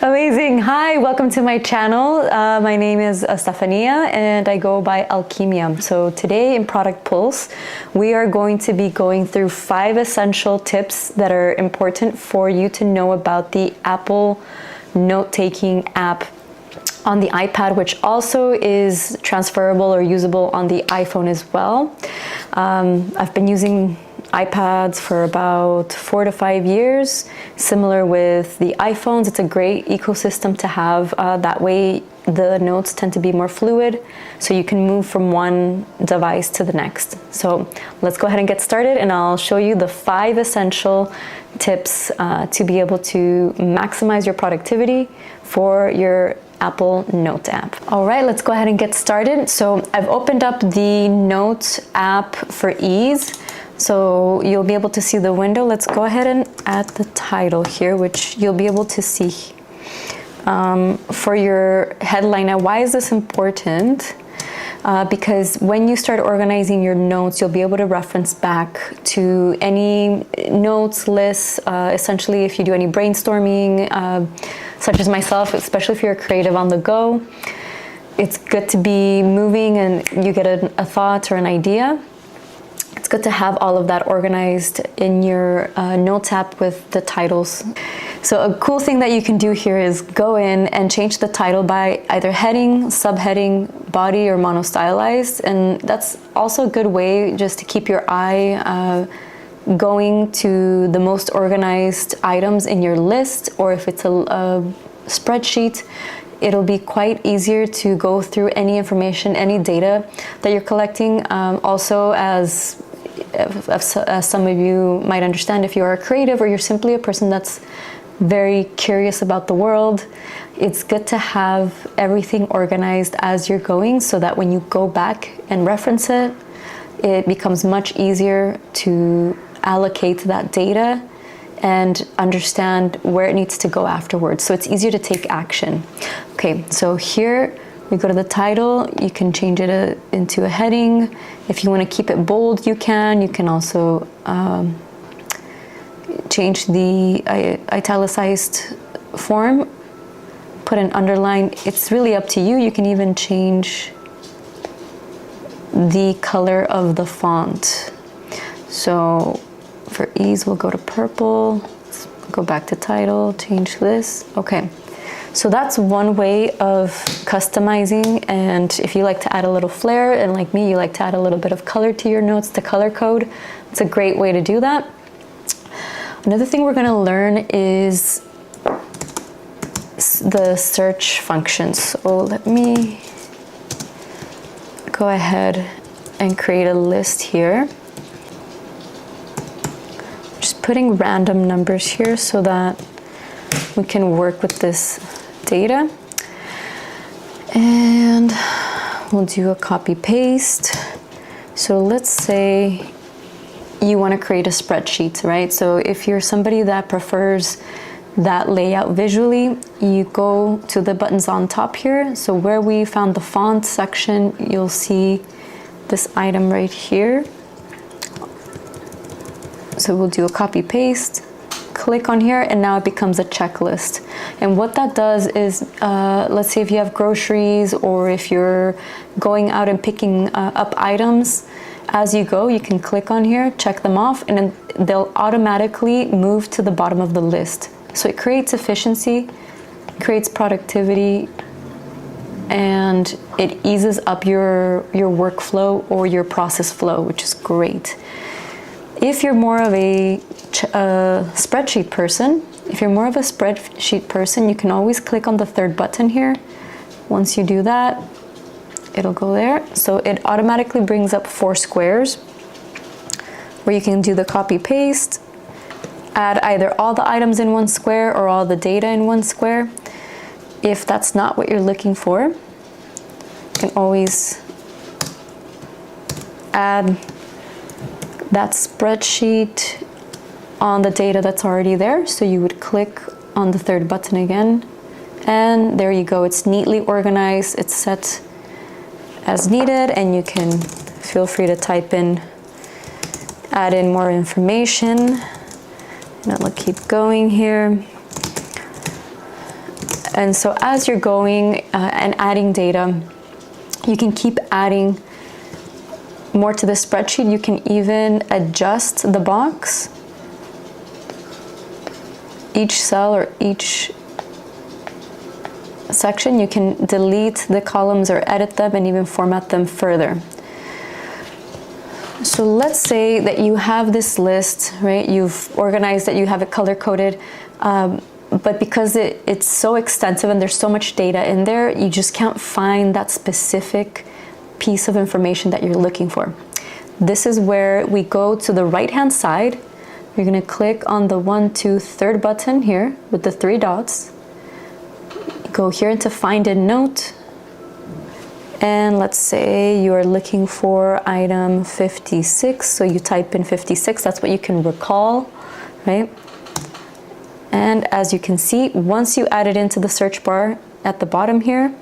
Amazing. Hi, welcome to my channel. My name is Stefania and I go by Alchemia. So today in Product Pulse, we are going to be going through 5 essential tips that are important for you to know about the Apple note-taking app on the iPad, which also is transferable or usable on the iPhone as well. I've been using iPads for about 4 to 5 years. Similar with the iPhones, it's a great ecosystem to have. That way the notes tend to be more fluid, so you can move from one device to the next. So let's go ahead and get started, and I'll show you the 5 essential tips to be able to maximize your productivity for your Apple Note app. All right, let's go ahead and get started. So I've opened up the Note app for ease. So you'll be able to see the window. Let's go ahead and add the title here, which you'll be able to see for your headline. Now, why is this important? Because when you start organizing your notes, you'll be able to reference back to any notes, lists, essentially if you do any brainstorming, such as myself, especially if you're a creative on the go. It's good to be moving and you get a thought or an idea. It's good to have all of that organized in your Notes app with the titles. So a cool thing that you can do here is go in and change the title by either heading, subheading, body, or monostylized. And that's also a good way just to keep your eye going to the most organized items in your list, or if it's a spreadsheet, it'll be quite easier to go through any information, any data that you're collecting. Also, as some of you might understand, if you are a creative or you're simply a person that's very curious about the world, it's good to have everything organized as you're going, so that when you go back and reference it, it becomes much easier to allocate that data and understand where it needs to go afterwards. So it's easier to take action. Okay, so here we go to the title. You can change it into a heading. If you want to keep it bold, you can. You can also change the italicized form, put an underline. It's really up to you. You can even change the color of the font. So for ease, we'll go to purple. Let's go back to title, change this. Okay, so that's one way of customizing. And if you like to add a little flair, and like me, you like to add a little bit of color to your notes, the color code, it's a great way to do that. Another thing we're gonna learn is the search functions. So let me go ahead and create a list here. Just putting random numbers here so that we can work with this data. And we'll do a copy paste. So let's say you want to create a spreadsheet, right? So if you're somebody that prefers that layout visually, you go to the buttons on top here. So where we found the font section, you'll see this item right here. So we'll do a copy paste, click on here, and now it becomes a checklist. And what that does is, let's say if you have groceries, or if you're going out and picking up items, as you go, you can click on here, check them off, and then they'll automatically move to the bottom of the list. So it creates efficiency, creates productivity, and it eases up your workflow or your process flow, which is great. If you're more of a spreadsheet person, you can always click on the third button here. Once you do that, it'll go there. So it automatically brings up 4 squares where you can do the copy paste, add either all the items in one square or all the data in one square. If that's not what you're looking for, you can always add that spreadsheet on the data that's already there. So you would click on the third button again, and there you go. It's neatly organized. It's set as needed, and you can feel free to type in, add in more information. And I'll keep going here. And so as you're going and adding data, you can keep adding more to the spreadsheet. You can even adjust the box, each cell or each section. You can delete the columns or edit them and even format them further. So let's say that you have this list, right? You've organized it, you have it color-coded, but because it's so extensive and there's so much data in there, you just can't find that specific piece of information that you're looking for. This is where we go to the right-hand side. You're gonna click on the 1, 2, 3rd button here with the 3 dots. Go here into Find a Note. And let's say you're looking for item 56. So you type in 56, that's what you can recall, right? And as you can see, once you add it into the search bar at the bottom here,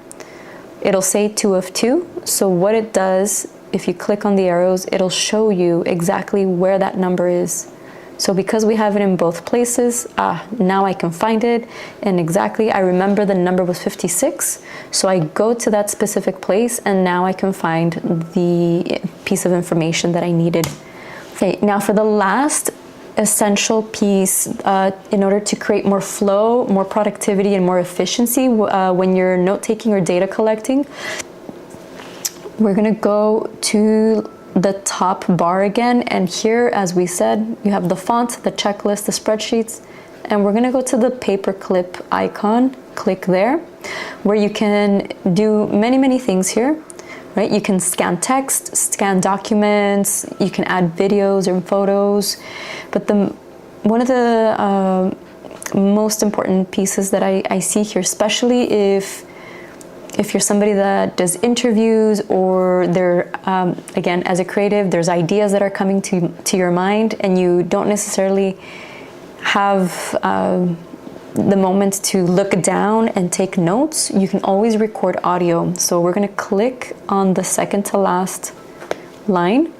it'll say 2 of 2. So what it does, if you click on the arrows, it'll show you exactly where that number is. So because we have it in both places, now I can find it, and exactly, I remember the number was 56, so I go to that specific place, and now I can find the piece of information that I needed. Okay, now for the last essential piece, in order to create more flow, more productivity, and more efficiency when you're note-taking or data collecting, we're gonna go to the top bar again, and here, as we said, you have the font, the checklist, the spreadsheets, and we're gonna go to the paperclip icon. Click there, where you can do many things here, right? You can scan text, scan documents, you can add videos or photos, but one of the most important pieces that I see here, especially if you're somebody that does interviews, or they're, again, as a creative, there's ideas that are coming to your mind and you don't necessarily have the moment to look down and take notes, you can always record audio. So we're gonna click on the second to last line,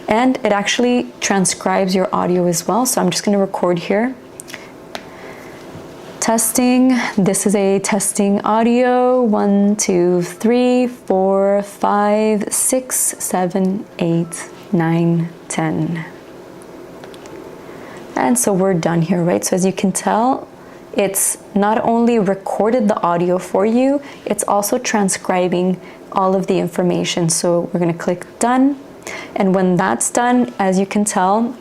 and it actually transcribes your audio as well. So I'm just gonna record here. Testing, this is a testing audio, 1, 2, 3, 4, 5, 6, 7, 8, 9, 10. And so we're done here, right? So as you can tell, it's not only recorded the audio for you, it's also transcribing all of the information. So we're gonna click done. And when that's done, as you can tell,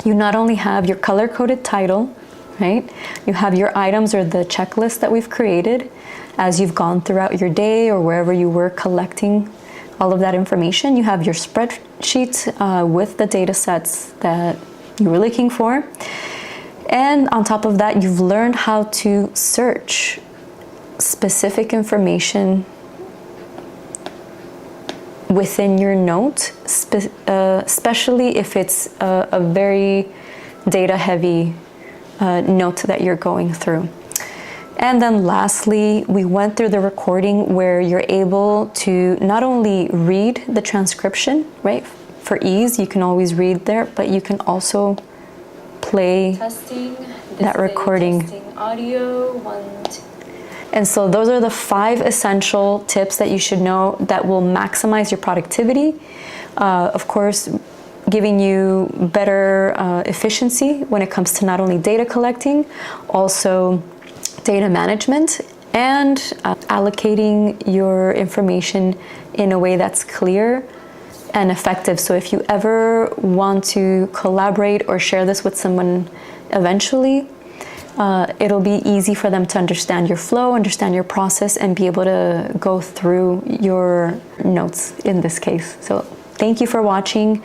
you not only have your color-coded title, right? You have your items or the checklist that we've created as you've gone throughout your day or wherever you were collecting all of that information. You have your spreadsheet with the data sets that you were looking for. And on top of that, you've learned how to search specific information within your note, especially if it's a very data-heavy note that you're going through. And then lastly, we went through the recording where you're able to not only read the transcription, right? For ease, you can always read there, but you can also play that recording. Testing audio, 1, 2. And so those are the 5 essential tips that you should know that will maximize your productivity. Of course, giving you better efficiency when it comes to not only data collecting, also data management, and allocating your information in a way that's clear and effective. So if you ever want to collaborate or share this with someone eventually, it'll be easy for them to understand your flow, understand your process, and be able to go through your notes in this case. So thank you for watching.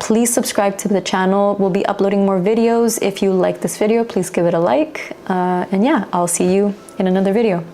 Please subscribe to the channel. We'll be uploading more videos. If you like this video, please give it a like. And yeah, I'll see you in another video.